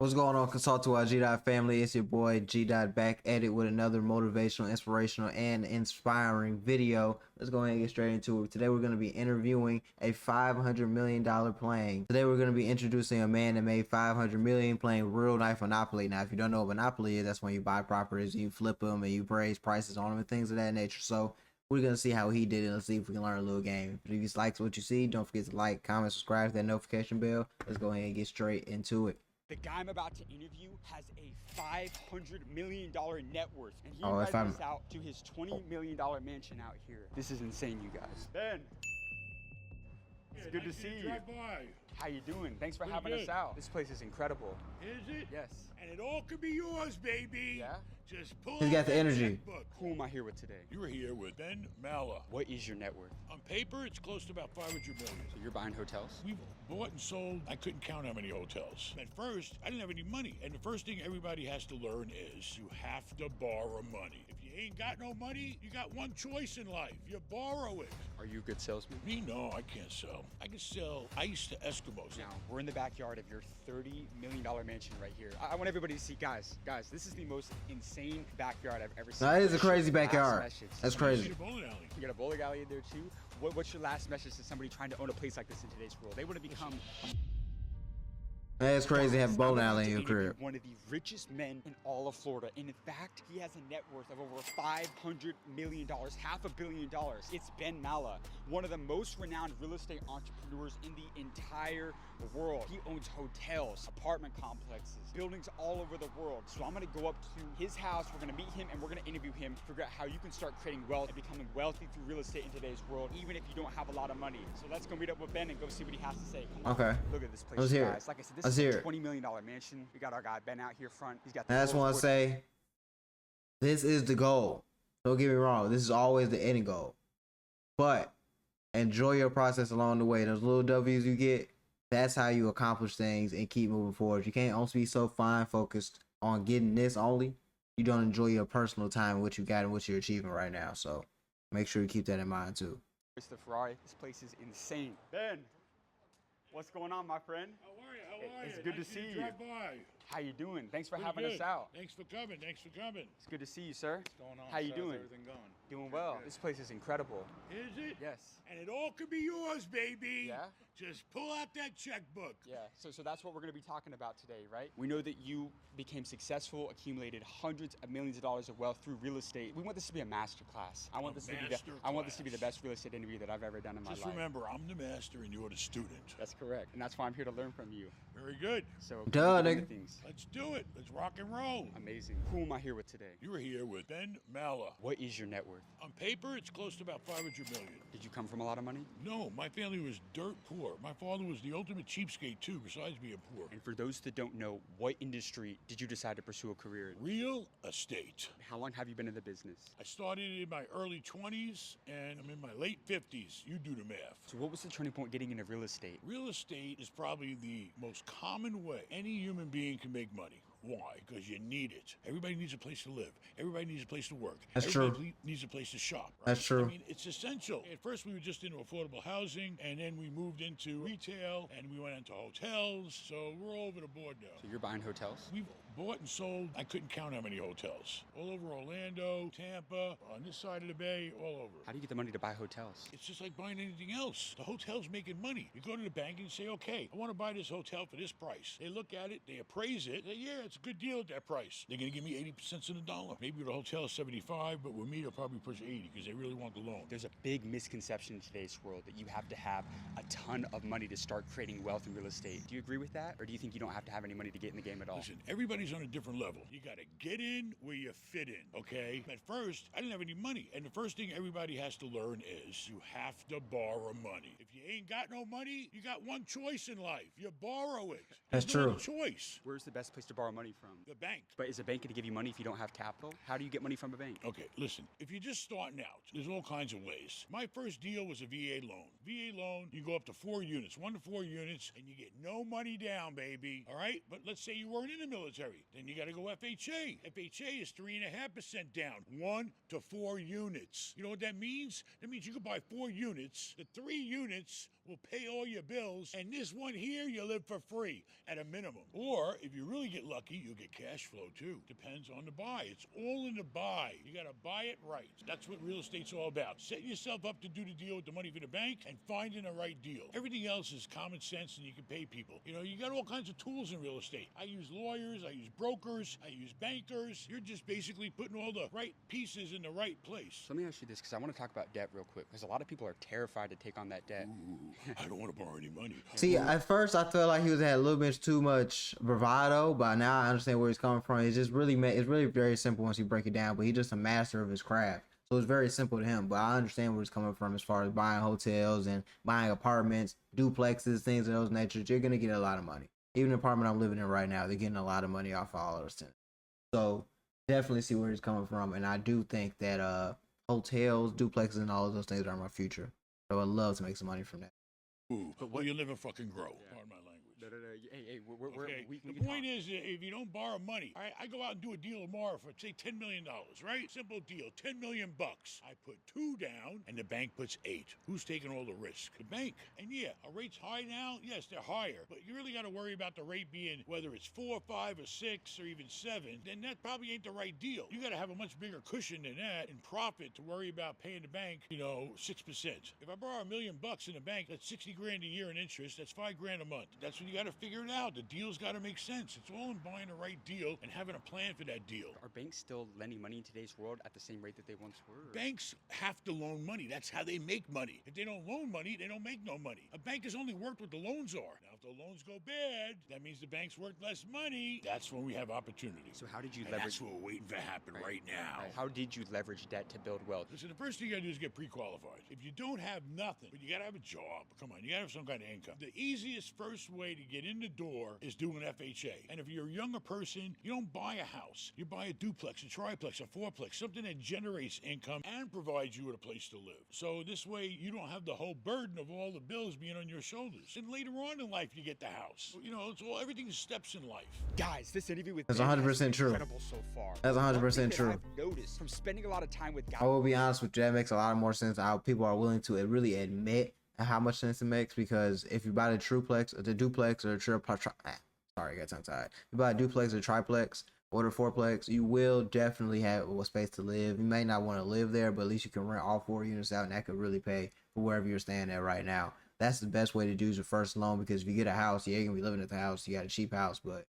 What's going on, Consult to our G Dot family? It's your boy G Dot back at it with another motivational, inspirational, and inspiring video. Let's go ahead and get straight into it. Today we're going to be interviewing a $500 million playing. Today we're going to be introducing a man that made $500 million playing real life Monopoly. Now, if you don't know what Monopoly is, that's when you buy properties, you flip them, and you raise prices on them and things of that nature. So we're going to see how he did it. Let's see if we can learn a little game. If you like what you see, don't forget to like, comment, subscribe to that notification bell. Let's go ahead and get straight into it. The guy I'm about to interview has a $500 million net worth, and he Oh, if invited us out to his $20 million mansion out here. This is insane, you guys. Ben, it's good to see you. How you doing? Thanks for having us out. This place is incredible. Is it? Yes. And it all could be yours, baby. Yeah? Just pull He's got out the that energy. checkbook. Who am I here with today? You are here with Ben Mala. What is your net worth? On paper, it's close to about 500 million. So you're buying hotels? We've bought and sold, I couldn't count how many hotels. At first, I didn't have any money. And the first thing everybody has to learn is you have to borrow money. If you ain't got no money, you got one choice in life. You borrow it. Are you a good salesman? Me, no, I can't sell. I can sell ice to Eskimos. Now, we're in the backyard of your $30 million mansion right here. I want everybody to see, guys, this is the most insane backyard I've ever seen. Now, it is a crazy Last backyard. message. That's You crazy. need a bowling alley. You got a bowling alley in there too. What's your last message to somebody trying to own a place like this in today's world? They want to become It's crazy to have a bowling I'm alley in about your to interview crib. one of the richest men in all of Florida. And in fact, he has a net worth of over $500 million, $500 million. It's Ben Mala, one of the most renowned real estate entrepreneurs in the entire world. He owns hotels, apartment complexes, buildings all over the world. So I'm gonna go up to his house, we're gonna meet him, and we're gonna interview him, figure out how you can start creating wealth and becoming wealthy through real estate in today's world, even if you don't have a lot of money. So let's go meet up with Ben and go see what he has to say. Come on. Okay. Look at this place, Let's hear it. guys. Like I said, this Let's is hear a it. $20 million mansion. We got our guy Ben out here front. He's got the I just want to say, this is the goal. Don't get me wrong. This is always the end goal. But enjoy your process along the way. Those little W's you get, that's how you accomplish things and keep moving forward. You can't also be so fine focused on getting this only. You don't enjoy your personal time and what you got and what you're achieving right now. So make sure you keep that in mind too. It's the Ferrari. This place is insane. Ben, what's going on, my friend? How are you? How are you? It's good to Nice see you. Drive by. How you doing? Thanks for Pretty having us good. out. Thanks for coming. Thanks for coming. It's good to see you, sir. What's going on? How you How's doing? everything going? Doing well. Good. This place is incredible. Is it? Yes. And it all could be yours, baby. Yeah? Just pull out that checkbook. Yeah. So that's what we're going to be talking about today, right? We know that you became successful, accumulated hundreds of millions of dollars of wealth through real estate. We want this to be a master class. I want this to be the best real estate interview that I've ever done in my Just life. remember, I'm the master and you're the student. That's correct. And that's why I'm here to learn from you. Very good. So Duh, keep doing nigga. the things. Let's do it. Let's rock and roll. Amazing. Who am I here with today? You are here with Ben Mala. What is your net worth? On paper, it's close to about 500 million. Did you come from a lot of money? No, my family was dirt poor. My father was the ultimate cheapskate too, besides being poor. And for those that don't know, what industry did you decide to pursue a career in? Real estate. How long have you been in the business? I started in my early 20s and I'm in my late 50s. You do the math. So what was the turning point getting into real estate? Real estate is probably the most common way any human being can make money. Why? Because you need it. Everybody needs a place to live. Everybody needs a place to work. That's Everybody needs a place to shop. Right? That's true. I mean, it's essential. At first, we were just into affordable housing, and then we moved into retail, and we went into hotels. So we're all over the board now. So you're buying hotels? We've bought and sold, I couldn't count how many hotels. All over Orlando, Tampa, on this side of the bay, all over. How do you get the money to buy hotels? It's just like buying anything else. The hotel's making money. You go to the bank and say, okay, I want to buy this hotel for this price. They look at it, they appraise it, they say, yeah, it's a good deal at that price. They're going to give me 80 cents on the dollar. Maybe the hotel is 75, but with me, they'll probably push 80 because they really want the loan. There's a big misconception in today's world that you have to have a ton of money to start creating wealth in real estate. Do you agree with that? Or do you think you don't have to have any money to get in the game at all? Listen, everybody's on a different level. You got to get in where you fit in, okay? At first, I didn't have any money. And the first thing everybody has to learn is you have to borrow money. If you ain't got no money, you got one choice in life. You borrow it. That's There's no true. other choice. Where's the best place to borrow money from? The bank. But is a bank going to give you money if you don't have capital? How do you get money from a bank? Okay, listen, if you're just starting out, there's all kinds of ways. My first deal was a VA loan. VA loan, you go up to 4 units, 1 to 4 units, and you get no money down, baby. All right? But let's say you weren't in the military. Then you got to go FHA. FHA is 3.5% down, 1 to 4 units. You know what that means? That means you could buy 4 units. The 3 units will pay all your bills, and this one here, you live for free at a minimum. Or if you really get lucky, you'll get cash flow too. Depends on the buy. It's all in the buy. You got to buy it right. That's what real estate's all about. Setting yourself up to do the deal with the money for the bank and finding the right deal. Everything else is common sense, and you can pay people. You know, you got all kinds of tools in real estate. I use lawyers, I use brokers, I use bankers. You're just basically putting all the right pieces in the right place. So let me ask you this, because I want to talk about debt real quick, because a lot of people are terrified to take on that debt. Ooh, I don't want to borrow any money. See, at first I felt like he had a little bit too much bravado, but now I understand where he's coming from. It's just really, it's really very simple once you break it down. But he's just a master of his craft, so it's very simple to him. But I understand where he's coming from as far as buying hotels and buying apartments, duplexes, things of those natures. You're gonna get a lot of money. Even the apartment I'm living in right now, they're getting a lot of money off of all those things. So definitely see where he's coming from, and I do think that hotels, duplexes, and all of those things are my future. So I'd love to make some money from that. Ooh, but well, you live and fucking grow. Yeah. Pardon my language. No. Hey, Okay. we The can point talk. is, if you don't borrow money, all right, I go out and do a deal tomorrow for say $10 million, right? Simple deal, $10 million. I put 2 down, and the bank puts 8. Who's taking all the risk? The bank. And yeah, are rates high now? Yes, they're higher, but you really got to worry about the rate being whether it's 4, 5, or 6, or even 7. Then that probably ain't the right deal. You got to have a much bigger cushion than that in profit to worry about paying the bank, 6%. If I borrow $1 million in the bank, that's 60 grand a year in interest. That's $5 grand a month. That's when you got to figure it out. The deal's got to make sense. It's all in buying the right deal and having a plan for that deal. Are banks still lending money in today's world at the same rate that they once were? Banks have to loan money. That's how they make money. If they don't loan money, they don't make no money. A bank has only worked what the loans are. Now, if the loans go bad, that means the bank's worth less money. That's when we have opportunity. So how did you And leverage? that's what we're waiting for to happen right now. How did you leverage debt to build wealth? Listen, the first thing you gotta do is get pre-qualified. If you don't have nothing, but you gotta have a job, come on, you gotta have some kind of income. The easiest first way to get in the door is doing an FHA. And if you're a younger person, you don't buy a house. You buy a duplex, a triplex, a fourplex, something that generates income and provides you with a place to live. So this way, you don't have the whole burden of all the bills being on your shoulders. And later on in life, you get the house. It's all everything steps in life. Guys, this interview with That's Ben has 100% been true. incredible so far. That's 100% One thing that true. I've noticed from spending a lot of time with guys. I will be honest with you, that makes a lot more sense. How people are willing to really admit how much sense it makes, because if you buy the triplex, or the duplex, or sorry, I got tongue tied. You buy a duplex or triplex or the fourplex, you will definitely have a space to live. You may not want to live there, but at least you can rent all 4 units out, and that could really pay for wherever you're staying at right now. That's the best way to do your first loan, because if you get a house, yeah, you're gonna be living at the house. You got a cheap house, but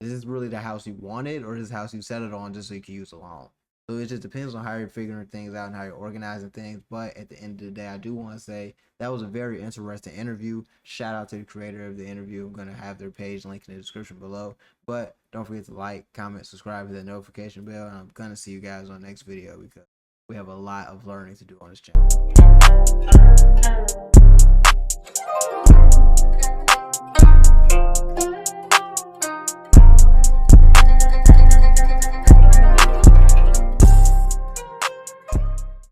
is this really the house you wanted, or is this house you settled on just so you can use a loan? So it just depends on how you're figuring things out and how you're organizing things. But at the end of the day, I do want to say that was a very interesting interview. Shout out to the creator of the interview. I'm going to have their page linked in the description below. But don't forget to like, comment, subscribe, hit that notification bell. And I'm going to see you guys on the next video, because we have a lot of learning to do on this channel.